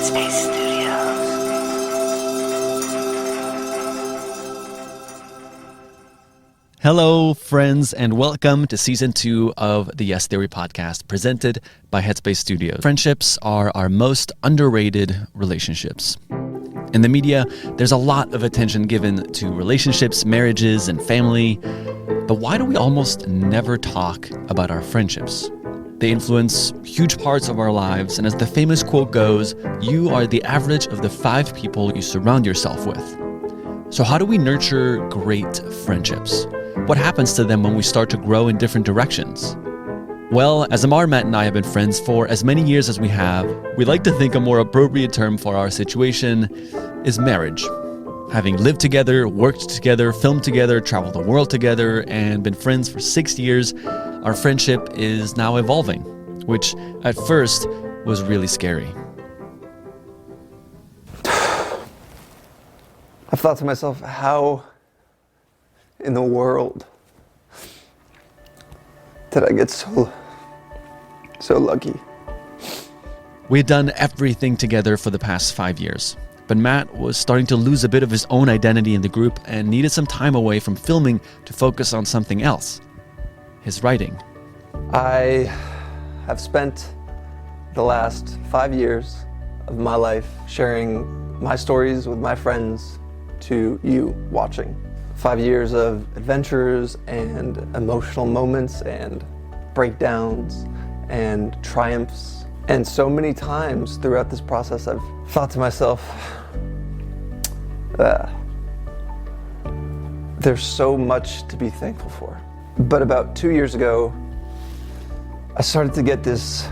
Headspace Studios. Hello, friends, and welcome to Season 2 of the Yes Theory podcast, presented by Headspace Studios. Friendships are our most underrated relationships. In the media, there's a lot of attention given to relationships, marriages, and family. But why do we almost never talk about our friendships? They influence huge parts of our lives, and as the famous quote goes, you are the average of the 5 people you surround yourself with. So how do we nurture great friendships? What happens to them when we start to grow in different directions? Well, as Amar, Matt, and I have been friends for as many years as we have, we like to think a more appropriate term for our situation is marriage. Having lived together, worked together, filmed together, traveled the world together, and been friends for 6 years, our friendship is now evolving, which at first was really scary. I've thought to myself, how in the world did I get so lucky? We had done everything together for the past 5 years, but Matt was starting to lose a bit of his own identity in the group and needed some time away from filming to focus on something else, his writing. I have spent the last 5 years of my life sharing my stories with my friends to you watching. 5 years of adventures and emotional moments and breakdowns and triumphs. And so many times throughout this process, I've thought to myself, there's so much to be thankful for. But about 2 years ago, I started to get this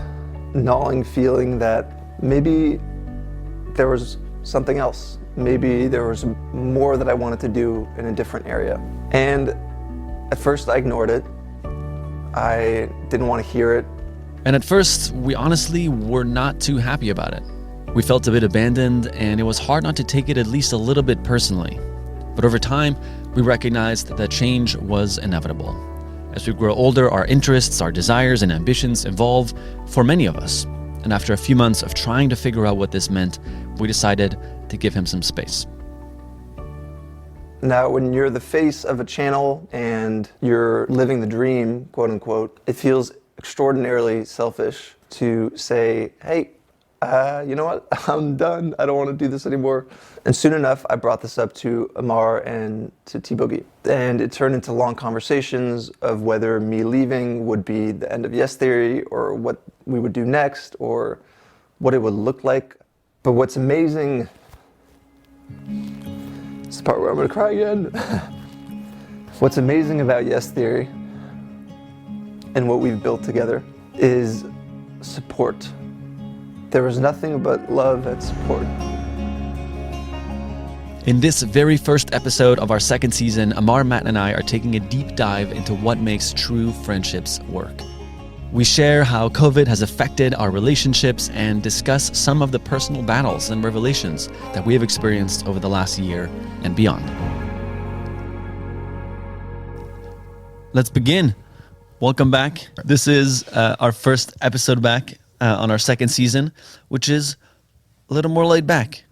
gnawing feeling that maybe there was something else. Maybe there was more that I wanted to do in a different area. And at first I ignored it. I didn't want to hear it. And at first, we honestly were not too happy about it. We felt a bit abandoned, and it was hard not to take it at least a little bit personally. But over time, we recognized that change was inevitable. As we grow older, our interests, our desires, and ambitions evolve for many of us. And after a few months of trying to figure out what this meant, we decided to give him some space. Now, when you're the face of a channel and you're living the dream, quote unquote, it feels extraordinarily selfish to say, hey, you know what, I'm done. I don't want to do this anymore. And soon enough, I brought this up to Amar and to T-Boogie. And it turned into long conversations of whether me leaving would be the end of Yes Theory or what we would do next or what it would look like. But what's amazing, this is the part where I'm gonna cry again. What's amazing about Yes Theory and what we've built together is support. There was nothing but love and support. In this very first episode of our second season, Amar, Matt, and I are taking a deep dive into what makes true friendships work. We share how COVID has affected our relationships and discuss some of the personal battles and revelations that we have experienced over the last year and beyond. Let's begin. Welcome back. This is our first episode back on our second season, which is a little more laid back,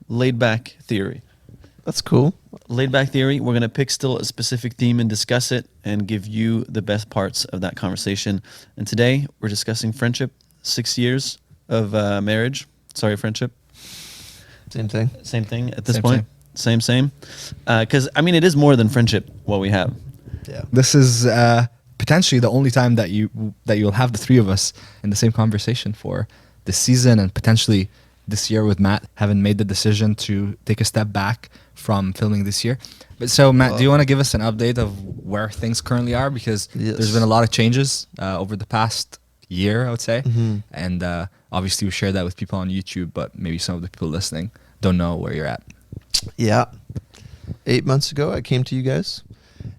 laid back theory. That's cool. Laid back theory. We're going to pick still a specific theme and discuss it and give you the best parts of that conversation. And today we're discussing friendship, 6 years of friendship. Same thing. Same thing at this point. Same. Because, it is more than friendship what we have. Yeah. This is potentially the only time that you'll have the three of us in the same conversation for this season, and potentially this year with Matt having made the decision to take a step back from filming this year. But so Matt, do you want to give us an update of where things currently are? Because there's been a lot of changes over the past year, I would say. Mm-hmm. And obviously we share that with people on YouTube, but maybe some of the people listening don't know where you're at. Yeah. 8 months ago, I came to you guys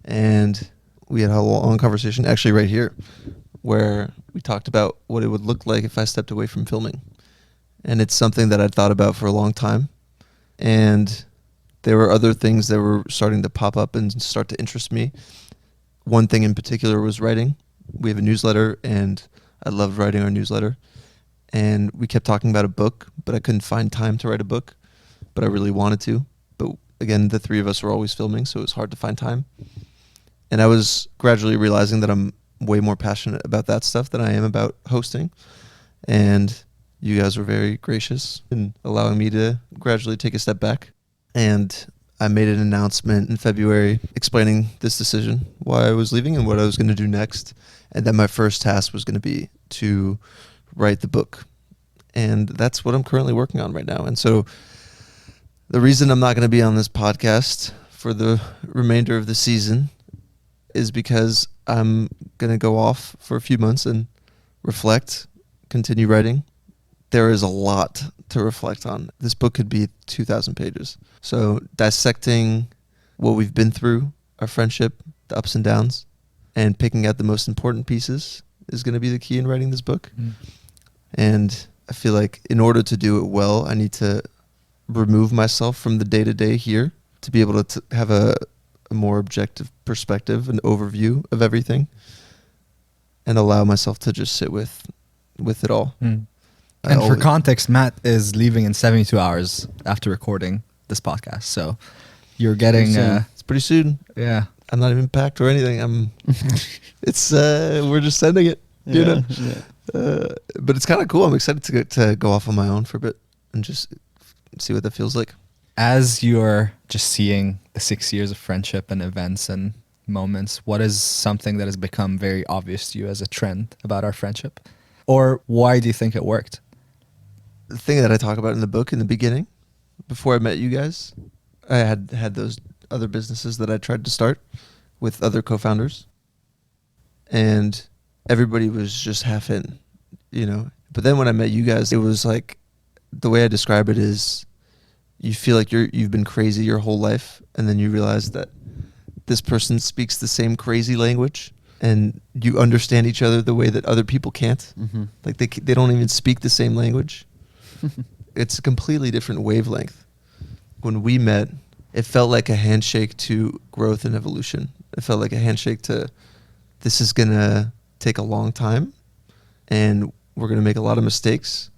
and we had a long conversation, actually right here, where we talked about what it would look like if I stepped away from filming. And it's something that I'd thought about for a long time. And there were other things that were starting to pop up and start to interest me. One thing in particular was writing. We have a newsletter, and I loved writing our newsletter. and we kept talking about a book, but I couldn't find time to write a book, but I really wanted to. But again, the three of us were always filming, so it was hard to find time. And I was gradually realizing that I'm way more passionate about that stuff than I am about hosting. And you guys were very gracious in allowing me to gradually take a step back. And I made an announcement in February explaining this decision, why I was leaving and what I was going to do next. And that my first task was going to be to write the book. And that's what I'm currently working on right now. And so the reason I'm not going to be on this podcast for the remainder of the season is because I'm going to go off for a few months and reflect, continue writing. There is a lot to reflect on. This book could be 2,000 pages. So dissecting what we've been through, our friendship, the ups and downs, and picking out the most important pieces is going to be the key in writing this book. And I feel like in order to do it well, I need to remove myself from the day-to-day here to be able to have a more objective perspective, an overview of everything, and allow myself to just sit with it all. And for context, Matt is leaving in 72 hours after recording this podcast. So you're getting... it's pretty soon. Yeah. I'm not even packed or anything. We're just sending it, you know? Yeah. But it's kind of cool. I'm excited to go off on my own for a bit and just see what that feels like. As you're just seeing the 6 years of friendship and events and moments, what is something that has become very obvious to you as a trend about our friendship? Or why do you think it worked? The thing that I talk about in the book in the beginning, before I met you guys, I had those other businesses that I tried to start with other co-founders. And everybody was just half in, you know. But then when I met you guys, it was like, the way I describe it is, you feel like you've been crazy your whole life, and then you realize that this person speaks the same crazy language, and you understand each other the way that other people can't. Mm-hmm. Like they don't even speak the same language. It's a completely different wavelength. When we met, it felt like a handshake to growth and evolution. It felt like a handshake to, this is gonna take a long time, and we're gonna make a lot of mistakes,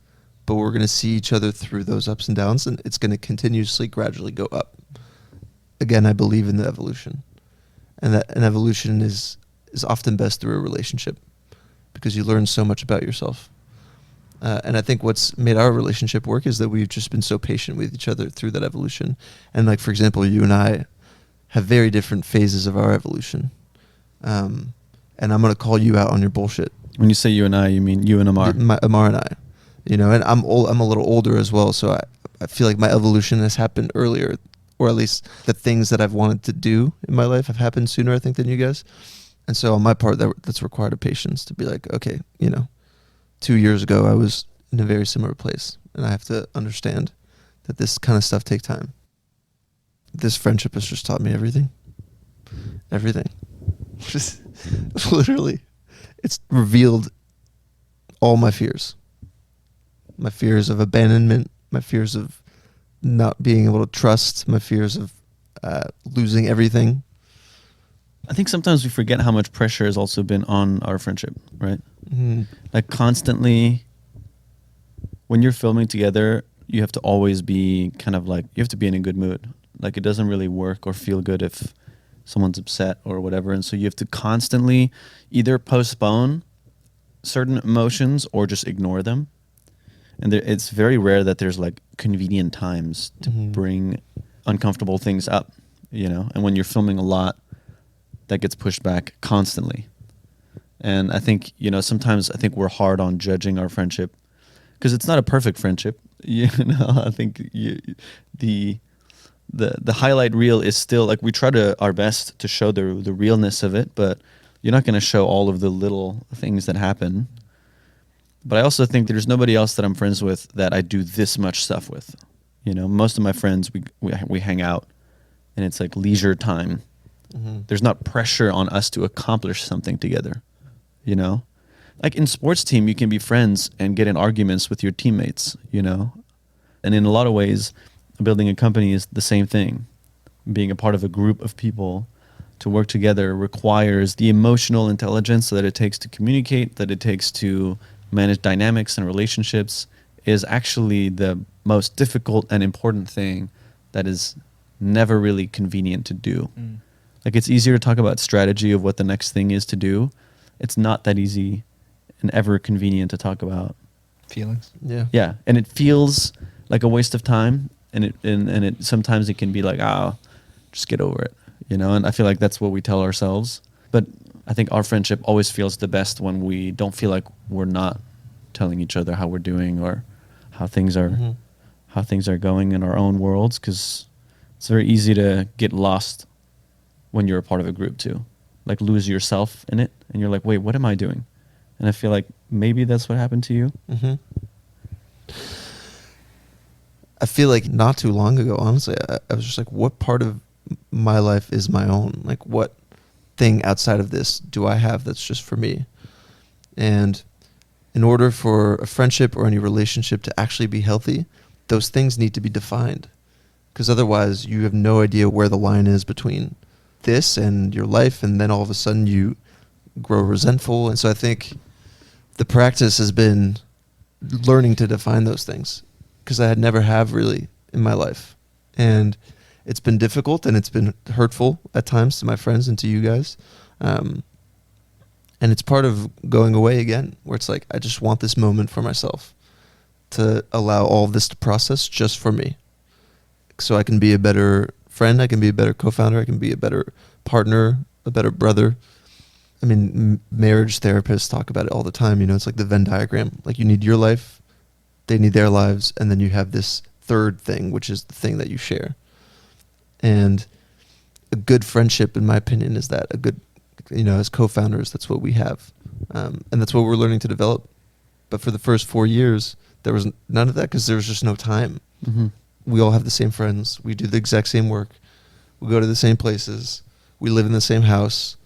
but we're going to see each other through those ups and downs, and it's going to continuously, gradually go up. Again, I believe in the evolution, and that an evolution is often best through a relationship, because you learn so much about yourself. And I think what's made our relationship work is that we've just been so patient with each other through that evolution. And like, for example, you and I have very different phases of our evolution. And I'm going to call you out on your bullshit. When you say you and I, you mean you and Amar? Amar and I. You know, and I'm a little older as well, so I feel like my evolution has happened earlier, or at least the things that I've wanted to do in my life have happened sooner, I think, than you guys. And so on my part, that's required of patience to be like, okay, you know, 2 years ago I was in a very similar place, and I have to understand that this kind of stuff takes time. This friendship has just taught me everything. Everything. Just literally, it's revealed all my fears. My fears of abandonment, my fears of not being able to trust, my fears of losing everything. I think sometimes we forget how much pressure has also been on our friendship, right? Mm-hmm. Like constantly, when you're filming together, you have to always be kind of like, you have to be in a good mood. Like it doesn't really work or feel good if someone's upset or whatever. And so you have to constantly either postpone certain emotions or just ignore them. And it's very rare that there's like convenient times to bring uncomfortable things up, you know? And when you're filming a lot, that gets pushed back constantly. And I think, you know, sometimes I think we're hard on judging our friendship because it's not a perfect friendship. You know, I think the highlight reel is still like, we try our best to show the realness of it, but you're not going to show all of the little things that happen. But I also think there's nobody else that I'm friends with that I do this much stuff with. You know, most of my friends, we hang out and it's like leisure time. Mm-hmm. There's not pressure on us to accomplish something together, you know? Like in sports team, you can be friends and get in arguments with your teammates, you know? And in a lot of ways, building a company is the same thing. Being a part of a group of people to work together requires the emotional intelligence that it takes to communicate, that it takes to manage dynamics and relationships is actually the most difficult and important thing that is never really convenient to do. Like, it's easier to talk about strategy of what the next thing is to do. It's not that easy and ever convenient to talk about Feelings. Yeah. yeah, and it feels like a waste of time, and it sometimes it can be like, just get over it, you know. And I feel like that's what we tell ourselves. But I think our friendship always feels the best when we don't feel like we're not telling each other how we're doing or how things are going in our own worlds, because it's very easy to get lost when you're a part of a group too, like lose yourself in it, and you're like, wait, what am I doing? And I feel like maybe that's what happened to you. I feel like not too long ago, honestly, I was just like, what part of my life is my own? Like, what thing outside of this do I have that's just for me? And in order for a friendship or any relationship to actually be healthy, those things need to be defined. Because otherwise, you have no idea where the line is between this and your life, and then all of a sudden you grow resentful. And so I think the practice has been learning to define those things, because I had never have really in my life. And it's been difficult, and it's been hurtful at times to my friends and to you guys. And it's part of going away again, where it's like, I just want this moment for myself to allow all of this to process just for me. So I can be a better friend, I can be a better co-founder, I can be a better partner, a better brother. I mean, marriage therapists talk about it all the time. You know, it's like the Venn diagram. Like, you need your life, they need their lives, and then you have this third thing, which is the thing that you share. And a good friendship, in my opinion, is that a good, you know, as co-founders, that's what we have. And that's what we're learning to develop. But for the first 4 years, there was none of that, because there was just no time. We all have the same friends. We do the exact same work. We go to the same places. We live in the same house.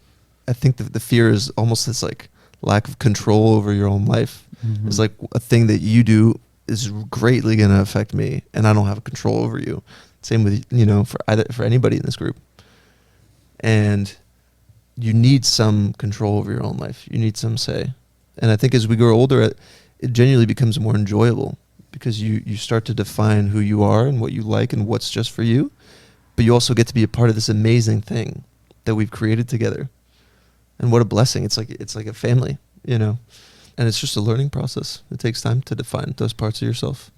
I think that the fear is almost this like lack of control over your own life. It's like a thing that you do is greatly going to affect me, and I don't have control over you. Same with, you know, for anybody in this group. And you need some control over your own life. You need some say. And I think as we grow older, it genuinely becomes more enjoyable, because you start to define who you are and what you like and what's just for you. But you also get to be a part of this amazing thing that we've created together. And what a blessing. It's like a family, you know. And it's just a learning process. It takes time to define those parts of yourself.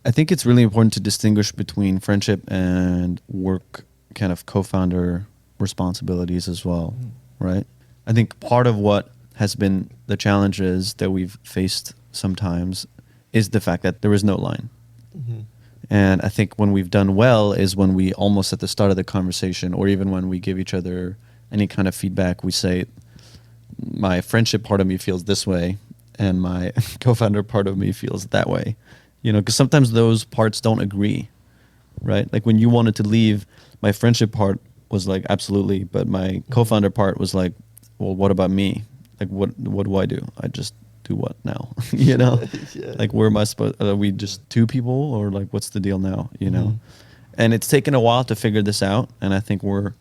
I think it's really important to distinguish between friendship and work kind of co-founder responsibilities as well, right? I think part of what has been the challenges that we've faced sometimes is the fact that there is no line. And I think when we've done well is when we almost at the start of the conversation, or even when we give each other any kind of feedback, we say, my friendship part of me feels this way, and my co-founder part of me feels that way. You know, because sometimes those parts don't agree, right? Like when you wanted to leave, my friendship part was like, absolutely. But my co-founder part was like, well, what about me? Like, what do I do? I just do what now? You know, Yeah. like, where am I supposed? Are we just two people, or like, what's the deal now? You know, and it's taken a while to figure this out, and I think we're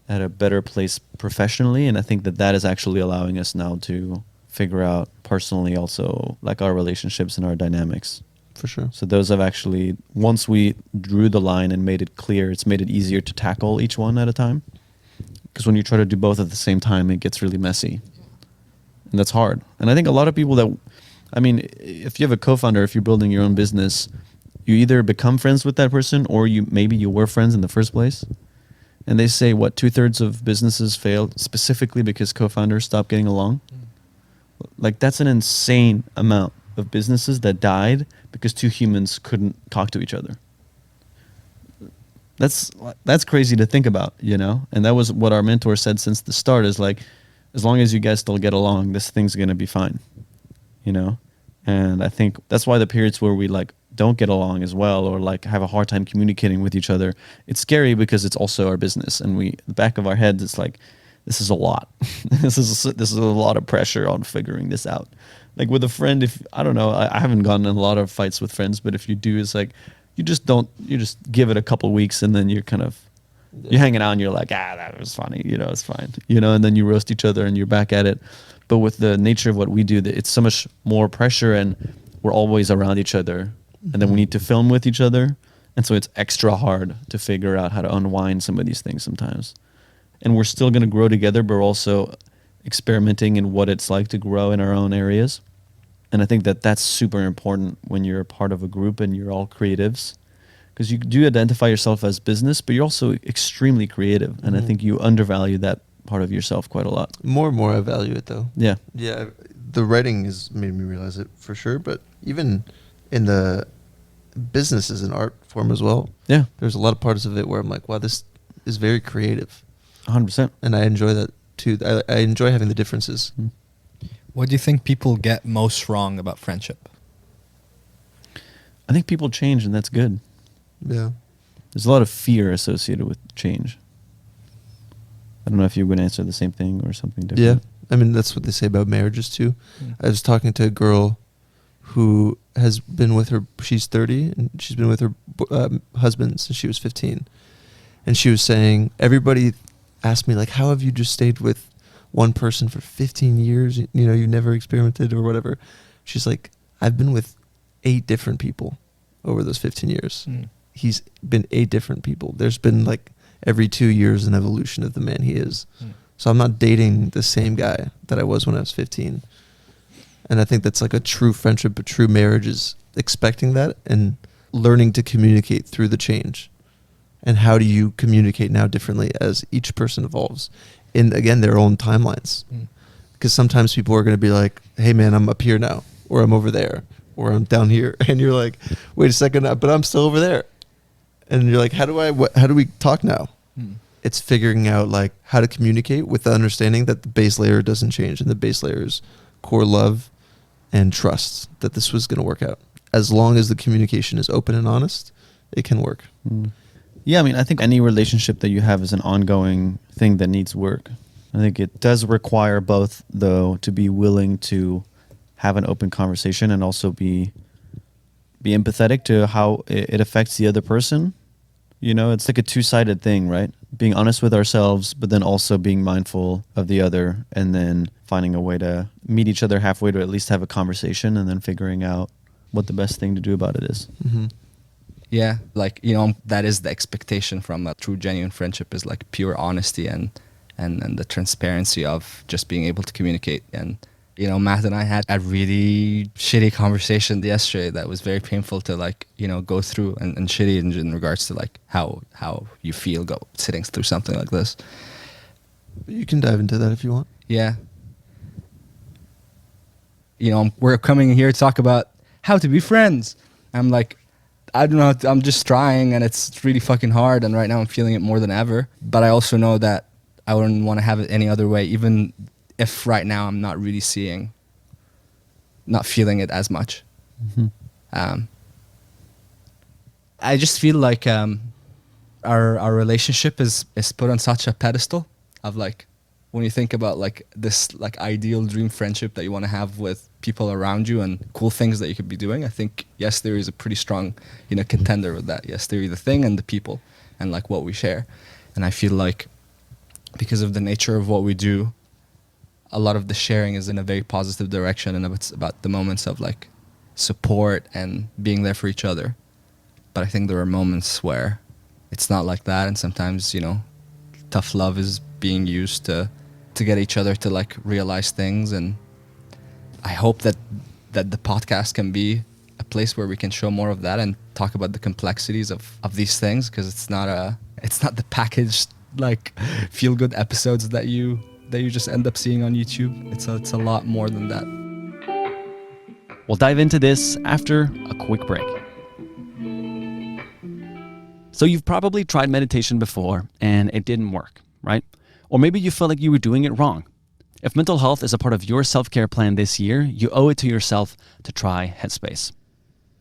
at a better place professionally, and I think that is actually allowing us now to figure out personally also, like, our relationships and our dynamics. For sure. So those have actually, once we drew the line and made it clear, it's made it easier to tackle each one at a time. Because when you try to do both at the same time, it gets really messy. And that's hard. And I think a lot of people that, I mean, if you have a co-founder, if you're building your own business, you either become friends with that person, or maybe you were friends in the first place. And they say, 2/3 of businesses fail specifically because co-founders stop getting along. Like, that's an insane amount of businesses that died because two humans couldn't talk to each other. That's crazy to think about, you know? And that was what our mentor said since the start, is like, as long as you guys still get along, this thing's going to be fine, you know? And I think that's why the periods where we like don't get along as well, or like have a hard time communicating with each other, it's scary because it's also our business, and the back of our heads, it's like, this is a lot. this is a lot of pressure on figuring this out. Like with a friend, if I don't know, I haven't gotten in a lot of fights with friends, but if you do, it's like you just give it a couple of weeks, and then you're hanging out and you're like, that was funny, you know, it's fine, you know, and then you roast each other and you're back at it. But with the nature of what we do, it's so much more pressure, and we're always around each other. And then we need to film with each other. And so it's extra hard to figure out how to unwind some of these things sometimes. And we're still going to grow together, but we're also experimenting in what it's like to grow in our own areas. And I think that that's super important when you're a part of a group and you're all creatives. Because you do identify yourself as business, but you're also extremely creative. And I think you undervalue that part of yourself quite a lot. More and more I value it though. Yeah. Yeah, the writing has made me realize it for sure, but even in the business is an art form as well. Yeah. There's a lot of parts of it where I'm like, wow, this is very creative. 100%. And I enjoy that too. I enjoy having the differences. What do you think people get most wrong about friendship? I think people change, and that's good. Yeah. There's a lot of fear associated with change. I don't know if you're going to answer the same thing or something different. Yeah. I mean, that's what they say about marriages too. I was talking to a girl who has been with her, she's 30, and she's been with her husband since she was 15. And she was saying, everybody asked me, like, how have you just stayed with one person for 15 years? You know, you never experimented or whatever. She's like, I've been with 8 different people over those 15 years. He's been 8 different people. There's been like every 2 years an evolution of the man he is. So I'm not dating the same guy that I was when I was 15. And I think that's like a true friendship, a true marriage is expecting that and learning to communicate through the change. And how do you communicate now differently as each person evolves in, again, their own timelines? Because sometimes people are going to be like, hey man, I'm up here now, or I'm over there, or I'm down here. And you're like, wait a second, but I'm still over there. And you're like, how do we talk now? It's figuring out like how to communicate with the understanding that the base layer doesn't change, and the base layer is core love and trust that this was going to work out. As long as the communication is open and honest, it can work. Yeah, I mean, I think any relationship that you have is an ongoing thing that needs work. I think it does require both, though, to be willing to have an open conversation and also be empathetic to how it affects the other person. You know, it's like a two-sided thing, right? Being honest with ourselves, but then also being mindful of the other, and then finding a way to meet each other halfway to at least have a conversation, and then figuring out what the best thing to do about it is. Yeah, like, you know, that is the expectation from a true, genuine friendship, is like pure honesty and the transparency of just being able to communicate. And, you know, Matt and I had a really shitty conversation yesterday that was very painful to, like, you know, go through, and shitty in regards to like how you feel sitting through something like this. You can dive into that if you want. Yeah. You know, we're coming here to talk about how to be friends. I'm like, I don't know, I'm just trying, and it's really fucking hard, and right now I'm feeling it more than ever. But I also know that I wouldn't want to have it any other way, even if right now I'm not really not feeling it as much. I just feel like our relationship is put on such a pedestal of, like, when you think about like this like ideal dream friendship that you want to have with people around you and cool things that you could be doing, I think Yes Theory is a pretty strong, you know, contender with that. Yes Theory, the thing, and the people, and like what we share. And I feel like because of the nature of what we do, a lot of the sharing is in a very positive direction, and it's about the moments of like support and being there for each other. But I think there are moments where it's not like that, and sometimes, you know, tough love is being used to get each other to like realize things. And I hope that the podcast can be a place where we can show more of that and talk about the complexities of these things, because it's not the packaged like feel good episodes that you just end up seeing on YouTube. It's a lot more than that. We'll dive into this after a quick break. So you've probably tried meditation before and it didn't work, right? Or maybe you felt like you were doing it wrong. If mental health is a part of your self-care plan this year, you owe it to yourself to try Headspace.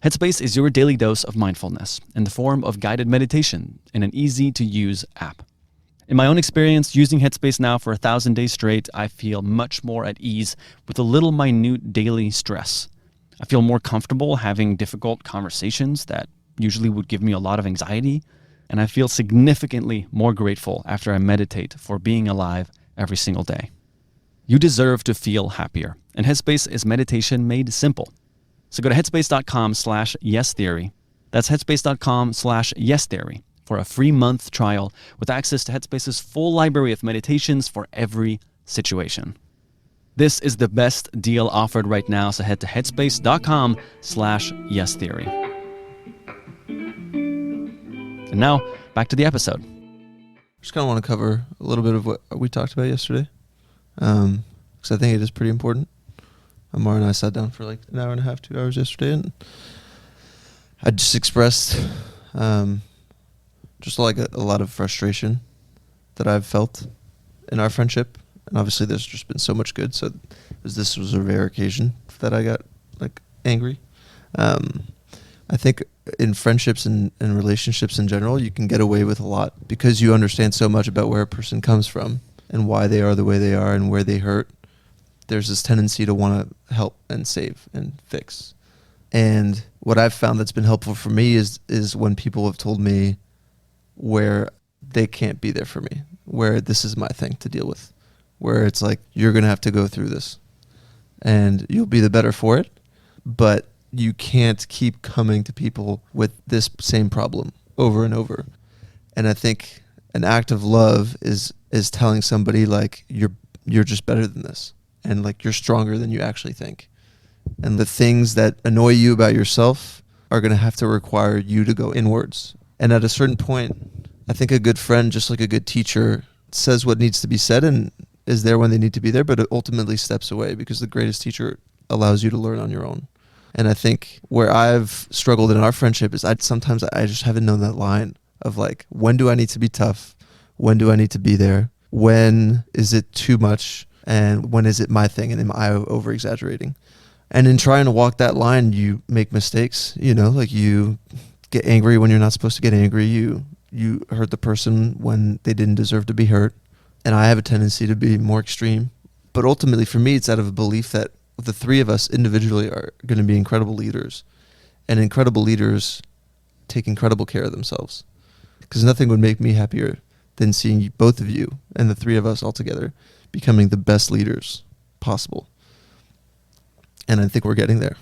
Headspace is your daily dose of mindfulness in the form of guided meditation in an easy-to-use app. In my own experience, using Headspace now for 1,000 days straight, I feel much more at ease with a little minute daily stress. I feel more comfortable having difficult conversations that usually would give me a lot of anxiety, and I feel significantly more grateful after I meditate for being alive every single day. You deserve to feel happier, and Headspace is meditation made simple. So go to headspace.com/yestheory. That's headspace.com/yestheory for a free month trial with access to Headspace's full library of meditations for every situation. This is the best deal offered right now, so head to headspace.com/yestheory. And now, back to the episode. Just kind of want to cover a little bit of what we talked about yesterday, because I think it is pretty important. Amar and I sat down for like an hour and a half, 2 hours yesterday, and I just expressed just like a lot of frustration that I've felt in our friendship. And obviously there's just been so much good, so this was a rare occasion that I got like angry. I think in friendships and relationships in general, you can get away with a lot because you understand so much about where a person comes from and why they are the way they are and where they hurt. There's this tendency to want to help and save and fix. And what I've found that's been helpful for me is when people have told me where they can't be there for me, where this is my thing to deal with, where it's like, you're going to have to go through this and you'll be the better for it, but you can't keep coming to people with this same problem over and over. And I think an act of love is telling somebody like, you're just better than this, and like you're stronger than you actually think. And the things that annoy you about yourself are going to have to require you to go inwards. And at a certain point, I think a good friend, just like a good teacher, says what needs to be said and is there when they need to be there, but it ultimately steps away because the greatest teacher allows you to learn on your own. And I think where I've struggled in our friendship is sometimes I just haven't known that line of like, when do I need to be tough? When do I need to be there? When is it too much? And when is it my thing? And am I over exaggerating? And in trying to walk that line, you make mistakes, like you get angry when you're not supposed to get angry. You hurt the person when they didn't deserve to be hurt. And I have a tendency to be more extreme. But ultimately for me, it's out of a belief that the three of us individually are going to be incredible leaders. And incredible leaders take incredible care of themselves. Because nothing would make me happier than seeing both of you and the three of us all together becoming the best leaders possible. And I think we're getting there.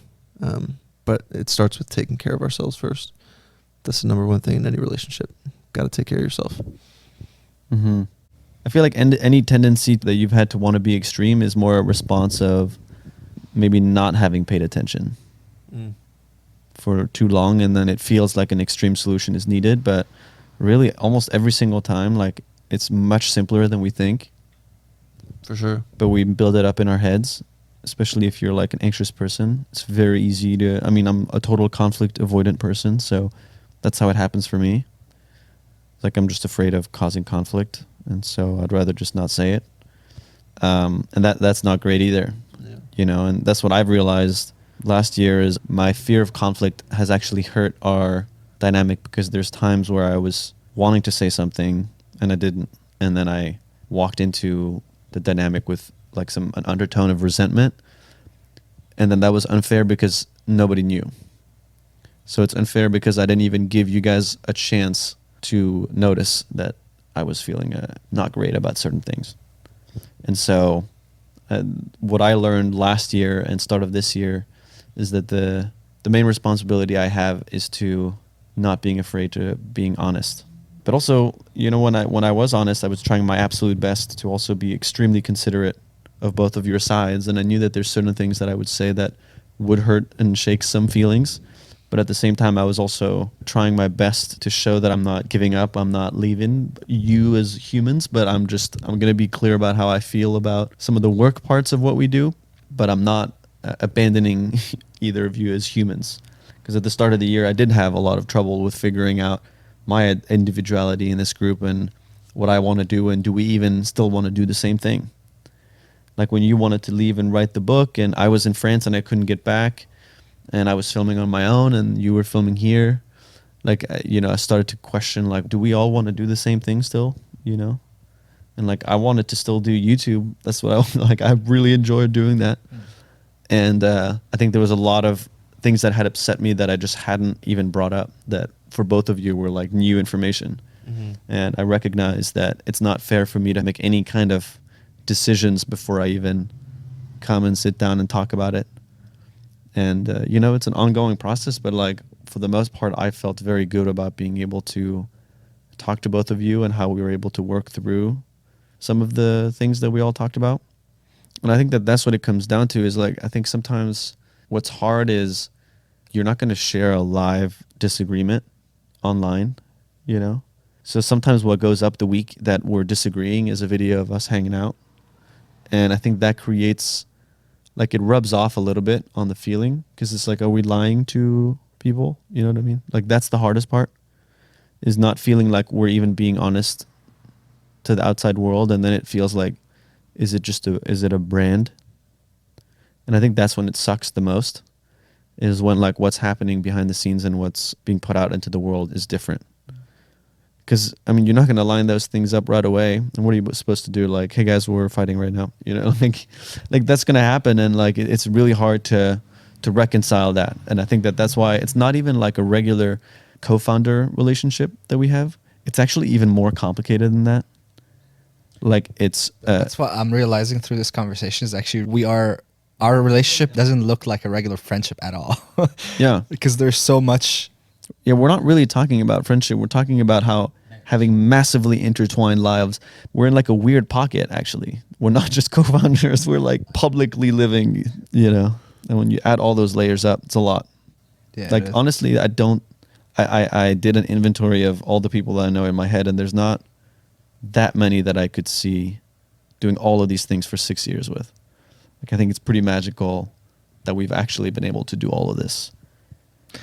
But it starts with taking care of ourselves first. That's the number one thing in any relationship. Got to take care of yourself. Mm-hmm. I feel like any tendency that you've had to want to be extreme is more a response of maybe not having paid attention for too long, and then it feels like an extreme solution is needed. But really, almost every single time, like, it's much simpler than we think. For sure. But we build it up in our heads, especially if you're like an anxious person. It's very easy I'm a total conflict avoidant person, so that's how it happens for me. Like, I'm just afraid of causing conflict, and so I'd rather just not say it. And that's not great either. Yeah. And that's what I've realized last year is my fear of conflict has actually hurt our dynamic, because there's times where I was wanting to say something and I didn't. And then I walked into the dynamic with like an undertone of resentment. And then that was unfair because nobody knew. So it's unfair because I didn't even give you guys a chance to notice that I was feeling not great about certain things. And so what I learned last year and start of this year is that the main responsibility I have is to not being afraid to being honest. But also, when I was honest, I was trying my absolute best to also be extremely considerate of both of your sides. And I knew that there's certain things that I would say that would hurt and shake some feelings. But at the same time, I was also trying my best to show that I'm not giving up. I'm not leaving you as humans, but I'm going to be clear about how I feel about some of the work parts of what we do. But I'm not abandoning either of you as humans. Because at the start of the year, I did have a lot of trouble with figuring out my individuality in this group and what I want to do, and do we even still want to do the same thing? Like when you wanted to leave and write the book, and I was in France and I couldn't get back, and I was filming on my own and you were filming here. Like, I started to question, like, do we all want to do the same thing still, And like, I wanted to still do YouTube. That's what I really enjoyed doing that. And I think there was a lot of things that had upset me that I just hadn't even brought up, that for both of you were like new information. Mm-hmm. And I recognized that it's not fair for me to make any kind of decisions before I even come and sit down and talk about it. And, you know, it's an ongoing process, but like for the most part, I felt very good about being able to talk to both of you and how we were able to work through some of the things that we all talked about. And I think that that's what it comes down to is like, I think sometimes what's hard is you're not going to share a live disagreement online, you know? So sometimes what goes up the week that we're disagreeing is a video of us hanging out. And I think that creates, like, it rubs off a little bit on the feeling because it's like, are we lying to people? You know what I mean? Like, that's the hardest part, is not feeling like we're even being honest to the outside world. And then it feels like, is it a brand? And I think that's when it sucks the most, is when like what's happening behind the scenes and what's being put out into the world is different. Because, I mean, you're not going to line those things up right away. And what are you supposed to do? Like, hey guys, we're fighting right now. You know, like that's going to happen. And like, it's really hard to reconcile that. And I think that that's why it's not even like a regular co-founder relationship that we have. It's actually even more complicated than that. Like it's... That's what I'm realizing through this conversation is actually our relationship doesn't look like a regular friendship at all. Yeah. Because there's so much... Yeah, we're not really talking about friendship. We're talking about how having massively intertwined lives, we're in like a weird pocket, actually. We're not just co-founders. We're like publicly living, you know. And when you add all those layers up, it's a lot. Yeah, like, honestly, I did an inventory of all the people that I know in my head, and there's not that many that I could see doing all of these things for 6 years with. Like, I think it's pretty magical that we've actually been able to do all of this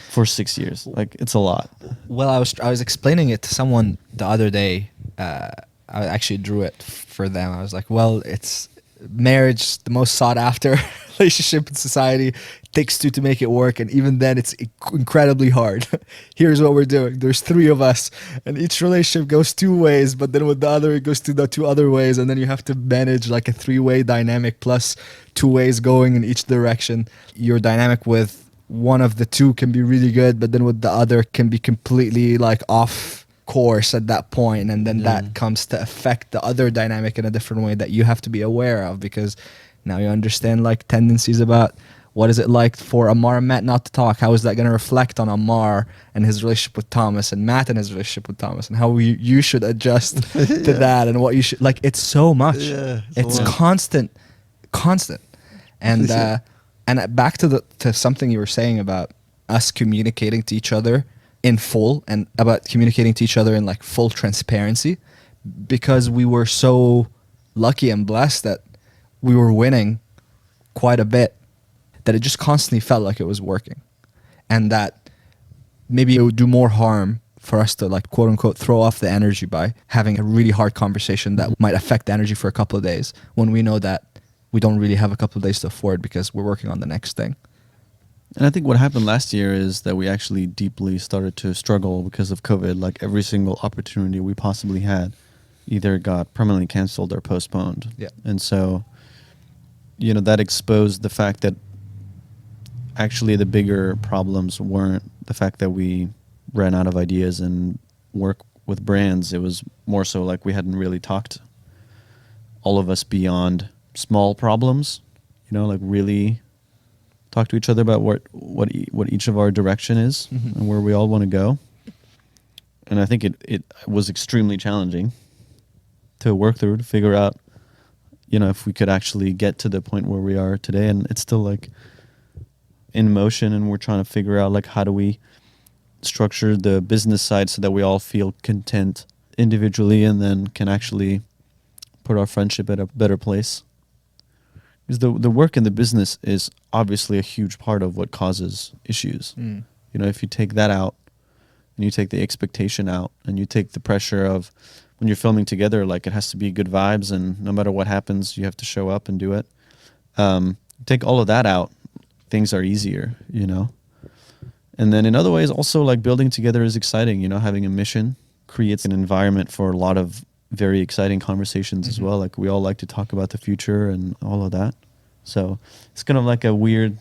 for 6 years. Like, it's a lot. Well, I was explaining it to someone the other day. I actually drew it for them. I was like, well, it's marriage, the most sought after relationship in society. It takes two to make it work, and even then it's incredibly hard. Here's what we're doing. There's three of us, and each relationship goes two ways, but then with the other it goes to the two other ways, and then you have to manage like a three-way dynamic plus two ways going in each direction. Your dynamic with one of the two can be really good, but then with the other can be completely like off course at that point, and then that comes to affect the other dynamic in a different way that you have to be aware of, because now you understand like tendencies about what is it like for Amar and Matt not to talk. How is that going to reflect on Amar and his relationship with Thomas, and Matt and his relationship with Thomas, and how you should adjust to that, and what you should like. It's so much. Yeah, it's constant. And and back to something you were saying about us communicating to each other in full, and about communicating to each other in like full transparency, because we were so lucky and blessed that we were winning quite a bit, that it just constantly felt like it was working, and that maybe it would do more harm for us to like quote unquote throw off the energy by having a really hard conversation that might affect the energy for a couple of days, when we know that we don't really have a couple of days to afford because we're working on the next thing. And I think what happened last year is that we actually deeply started to struggle because of COVID. Like, every single opportunity we possibly had either got permanently canceled or postponed. Yeah. And so, you know, that exposed the fact that actually the bigger problems weren't the fact that we ran out of ideas and work with brands. It was more so like we hadn't really talked, all of us, beyond small problems, you know, like really talk to each other about what each of our direction is and where we all want to go. And I think it was extremely challenging to work through, to figure out, you know, if we could actually get to the point where we are today. And it's still like in motion, and we're trying to figure out like, how do we structure the business side so that we all feel content individually, and then can actually put our friendship at a better place. Because the work in the business is obviously a huge part of what causes issues. You know, if you take that out, and you take the expectation out, and you take the pressure of when you're filming together, like, it has to be good vibes, and no matter what happens, you have to show up and do it. Take all of that out, things are easier, you know. And then in other ways, also, like, building together is exciting. You know, having a mission creates an environment for a lot of very exciting conversations as well. Like, we all like to talk about the future and all of that. So it's kind of like a weird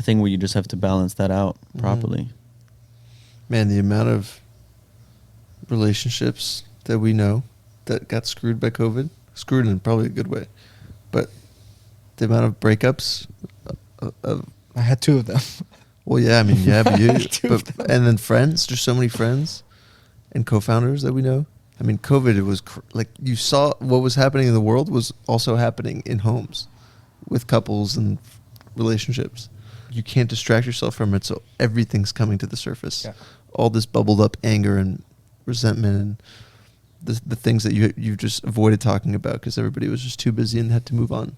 thing where you just have to balance that out properly. Man, the amount of relationships that we know that got screwed by COVID screwed in probably a good way, but the amount of breakups of I had 2 of them. well, yeah, I mean, yeah, but you, Two of them. and then friends. There's so many friends and co-founders that we know. I mean, COVID, it was like you saw what was happening in the world was also happening in homes with couples and relationships. You can't distract yourself from it, so everything's coming to the surface. Yeah. All this bubbled up anger and resentment and the things that you just avoided talking about because everybody was just too busy and had to move on.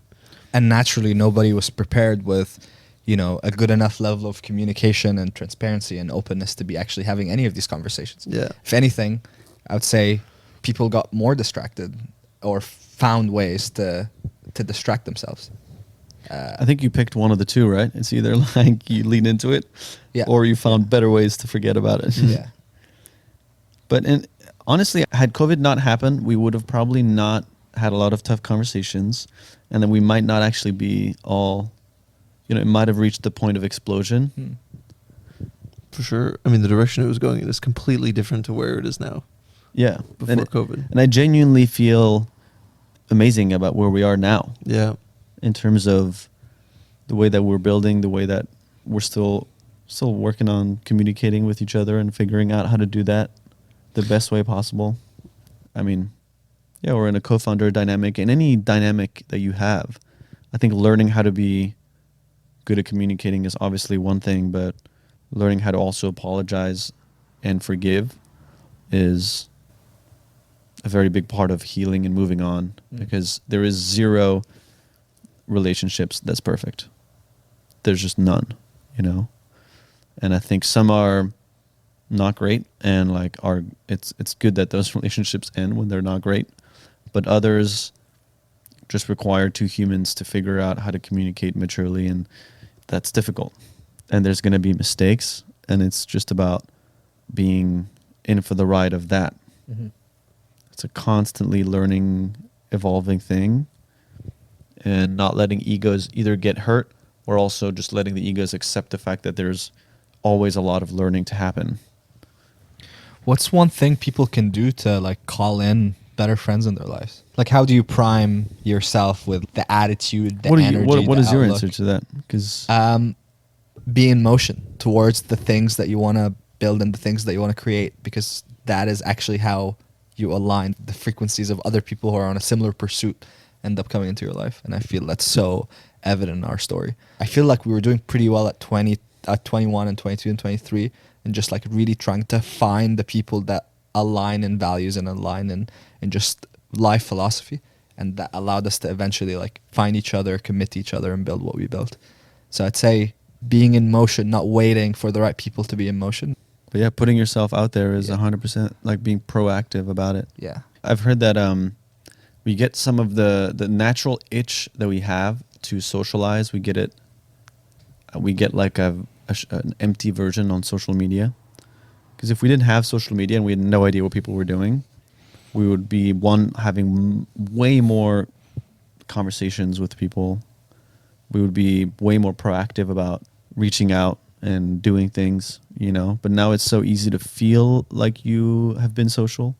And naturally, nobody was prepared with, a good enough level of communication and transparency and openness to be actually having any of these conversations. Yeah. If anything, I would say people got more distracted or found ways to distract themselves. I think you picked one of the two, right? It's either like you lean into it, Yeah. or you found better ways to forget about it. Yeah. But honestly, had COVID not happened, we would have probably not had a lot of tough conversations, and then we might not actually be all, it might have reached the point of explosion. For sure. I mean, the direction it was going in is completely different to where it is now Yeah. before COVID. And I genuinely feel amazing about where we are now Yeah. in terms of the way that we're building, the way that we're still working on communicating with each other and figuring out how to do that the best way possible. I mean, yeah, we're in a co-founder dynamic, and any dynamic that you have, I think learning how to be good at communicating is obviously one thing, but learning how to also apologize and forgive is a very big part of healing and moving on, because there is zero relationships that's perfect. There's just none, and I think some are not great, and it's good that those relationships end when they're not great, but others just require 2 humans to figure out how to communicate maturely, and that's difficult, and there's going to be mistakes, and it's just about being in for the ride of that. It's a constantly learning, evolving thing, and not letting egos either get hurt or also just letting the egos accept the fact that there's always a lot of learning to happen. What's one thing people can do to call in better friends in their lives? How do you prime yourself with the attitude, the energy? What the is your outlook? answer to that? Because Be in motion towards the things that you want to build and the things that you want to create, because that is actually how you align the frequencies of other people who are on a similar pursuit end up coming into your life. And I feel that's so evident in our story. I feel like we were doing pretty well at 21 and 22 and 23, and just really trying to find the people that align in values and align in just life philosophy, and that allowed us to eventually find each other, commit to each other, and build what we built. So I'd say being in motion, not waiting for the right people to be in motion. But yeah, putting yourself out there is Yeah. 100% being proactive about it. Yeah. I've heard that we get some of the natural itch that we have to socialize. We get it. We get an empty version on social media. Because if we didn't have social media and we had no idea what people were doing, we would be having way more conversations with people. We would be way more proactive about reaching out and doing things, But now it's so easy to feel like you have been social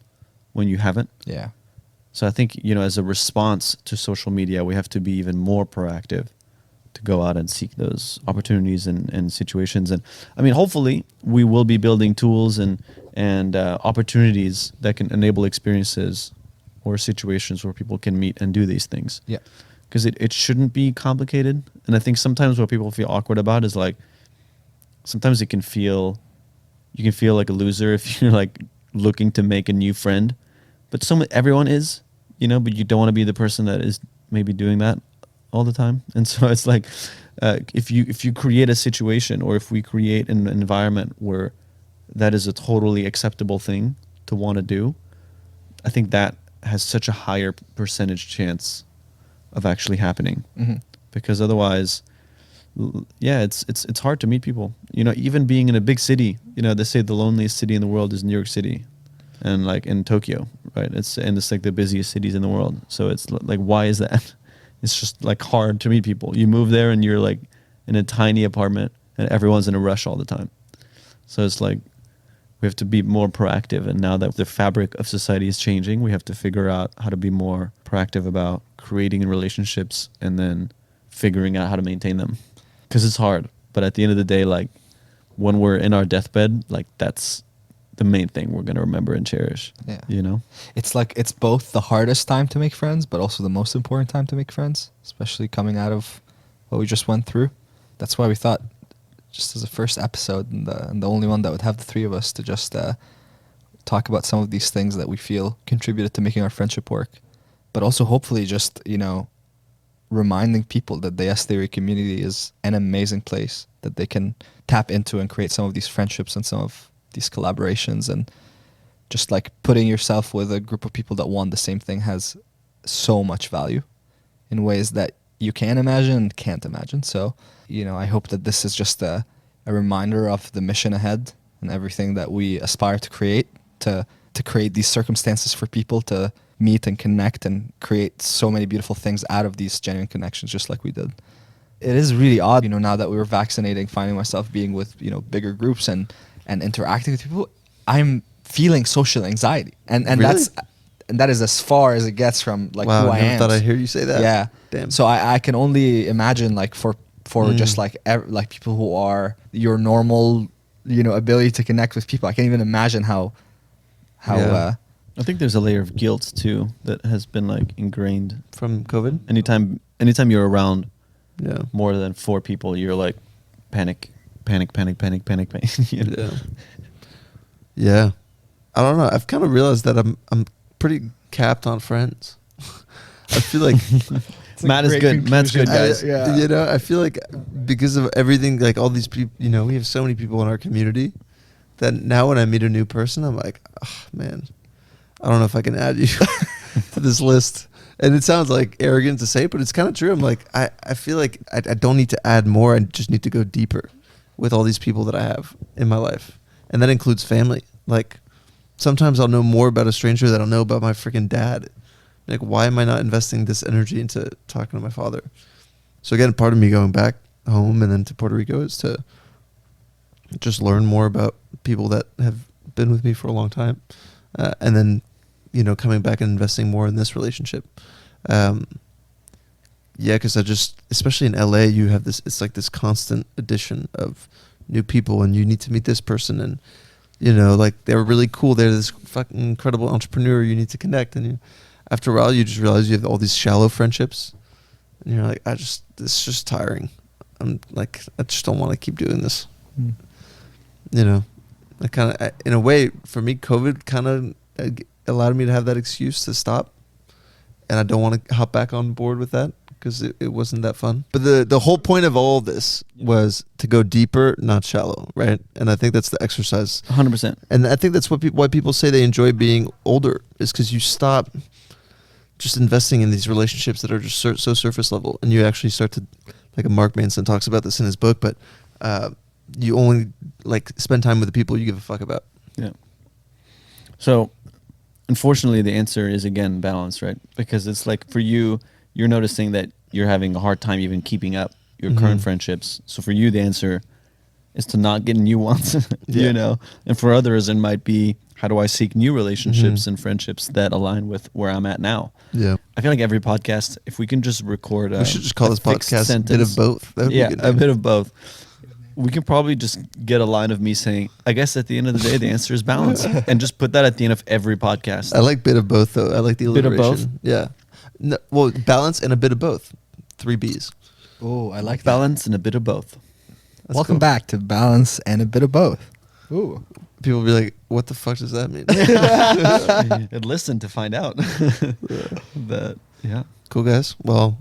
when you haven't. Yeah. So I think, as a response to social media, we have to be even more proactive to go out and seek those opportunities and situations. And I mean, hopefully we will be building tools and opportunities that can enable experiences or situations where people can meet and do these things. Yeah. Because it shouldn't be complicated. And I think sometimes what people feel awkward about is sometimes you can feel like a loser if you're looking to make a new friend. But everyone is, but you don't want to be the person that is maybe doing that all the time. And so it's if you create a situation, or if we create an environment where that is a totally acceptable thing to want to do, I think that has such a higher percentage chance of actually happening. Mm-hmm. Because otherwise, yeah, it's hard to meet people. Even being in a big city, they say the loneliest city in the world is New York City, and in Tokyo, right? It's the busiest cities in the world. So it's why is that? It's just hard to meet people. You move there and you're in a tiny apartment and everyone's in a rush all the time. So it's We have to be more proactive. And now that the fabric of society is changing, we have to figure out how to be more proactive about creating relationships and then figuring out how to maintain them. Because it's hard. But at the end of the day, like when we're in our deathbed, like that's the main thing we're going to remember and cherish. Yeah. You know? It's like it's both the hardest time to make friends, but also the most important time to make friends, especially coming out of what we just went through. That's why we thought, just as a first episode and the only one that would have the three of us, to just talk about some of these things that we feel contributed to making our friendship work. But also hopefully just, you know, reminding people that the Yes Theory community is an amazing place that they can tap into and create some of these friendships and some of these collaborations. And just like putting yourself with a group of people that want the same thing has so much value in ways that you can imagine and can't imagine. So, you know, I hope that this is just a reminder of the mission ahead and everything that we aspire to create, to create these circumstances for people to meet and connect and create so many beautiful things out of these genuine connections, just like we did. It is really odd, you know, now that we were vaccinating, finding myself being with, you know, bigger groups and interacting with people. I'm feeling social anxiety. And Really? that is as far as it gets from like Wow, who I I never am. thought I'd hear you say that. Yeah. Damn. So I can only imagine like for just like like people who are your normal, you know, ability to connect with people. I can't even imagine how Yeah. I think there's a layer of guilt too that has been like ingrained. From COVID? Anytime you're around Yeah. more than 4 people, you're like panic. You know? Yeah. Yeah. I don't know. I've kind of realized that I'm pretty capped on friends. I feel like Matt is good. Matt's good, guys. Yeah. you know, I feel like because of everything, like all these people, you know, we have so many people in our community that now when I meet a new person, I'm like, oh, man, I don't know if I can add you to this list. And it sounds like arrogant to say, but it's kind of true. I'm like, I feel like I don't need to add more. I just need to go deeper with all these people that I have in my life. And that includes family. Like sometimes I'll know more about a stranger than I'll know about my freaking dad. Like, why am I not investing this energy into talking to my father? So again, part of me going back home and then to Puerto Rico is to just learn more about people that have been with me for a long time. And then, you know, coming back and investing more in this relationship. Yeah, because especially in LA, you have this, it's like this constant addition of new people and you need to meet this person and, you know, like they're really cool. They're this fucking incredible entrepreneur. You need to connect. And after a while, you just realize you have all these shallow friendships and you're like, this is just tiring. I'm like, I just don't want to keep doing this. You know, I kind of, in a way, for me, COVID kind of allowed me to have that excuse to stop. And I don't want to hop back on board with that because it wasn't that fun. But the whole point of all of this was to go deeper, not shallow, right? And I think that's the exercise. 100%. And I think that's why people say they enjoy being older is because you stop just investing in these relationships that are just so surface level. And you actually start to, like Mark Manson talks about this in his book, but you only like spend time with the people you give a fuck about. Yeah. So, unfortunately, the answer is, again, balance, right? Because it's like for you, you're noticing that you're having a hard time even keeping up your current friendships. So for you, the answer is to not get new ones, you know? And for others, it might be, how do I seek new relationships and friendships that align with where I'm at now? Yeah. I feel like every podcast, if we can just record we should just call this podcast sentence, a bit of both. That would be a good a name. bit of both. We can probably just get a line of me saying, I guess at the end of the day, the answer is balance. And just put that at the end of every podcast. I like bit of both, though. I like the Bit of alliteration. both? Yeah. No, well, balance and a bit of both. 3 B's. Oh, I like that. Balance and a bit of both. That's Welcome cool. back to Balance and a Bit of Both. Ooh. People will be like, what the fuck does that mean? And listen to find out. But, yeah. Cool, guys. Well,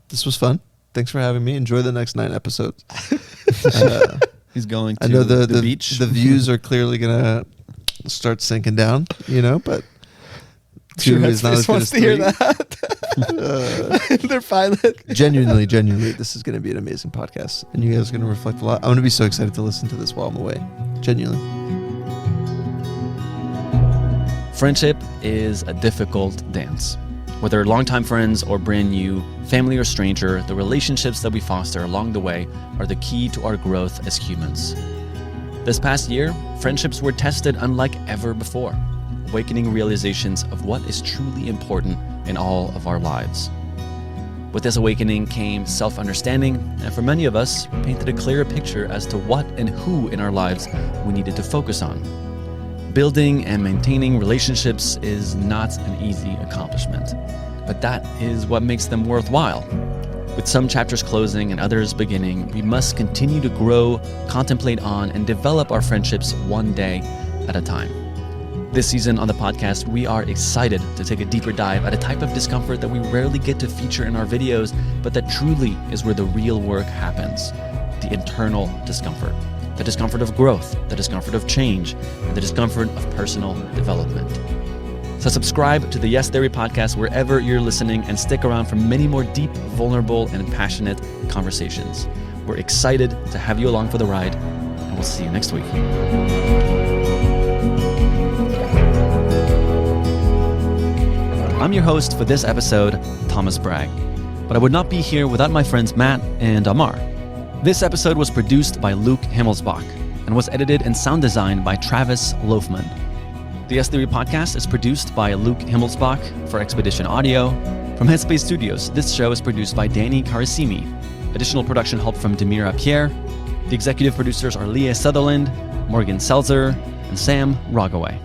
this was fun. Thanks for having me. Enjoy the next 9 episodes. He's going to I know the beach. The views are clearly going to start sinking down, you know, but 2 is not as good as 3. hear that. They're fine. Genuinely, this is going to be an amazing podcast. And you guys are going to reflect a lot. I'm going to be so excited to listen to this while I'm away. Genuinely. Friendship is a difficult dance. Whether longtime friends or brand new, family or stranger, the relationships that we foster along the way are the key to our growth as humans. This past year, friendships were tested unlike ever before, awakening realizations of what is truly important in all of our lives. With this awakening came self-understanding, and for many of us, painted a clearer picture as to what and who in our lives we needed to focus on. Building and maintaining relationships is not an easy accomplishment, but that is what makes them worthwhile. With some chapters closing and others beginning, we must continue to grow, contemplate on, and develop our friendships one day at a time. This season on the podcast, we are excited to take a deeper dive at a type of discomfort that we rarely get to feature in our videos, but that truly is where the real work happens: the internal discomfort. The discomfort of growth, the discomfort of change, and the discomfort of personal development. So subscribe to the Yes Theory podcast wherever you're listening, and stick around for many more deep, vulnerable, and passionate conversations. We're excited to have you along for the ride, and we'll see you next week. I'm your host for this episode, Thomas Bragg, but I would not be here without my friends Matt and Amar. This episode was produced by Luke Himmelsbach and was edited and sound designed by Travis Loafman. The Yes Theory podcast is produced by Luke Himmelsbach for Expedition Audio. From Headspace Studios, this show is produced by Danny Karasimi. Additional production help from Demira Pierre. The executive producers are Leah Sutherland, Morgan Seltzer, and Sam Rogaway.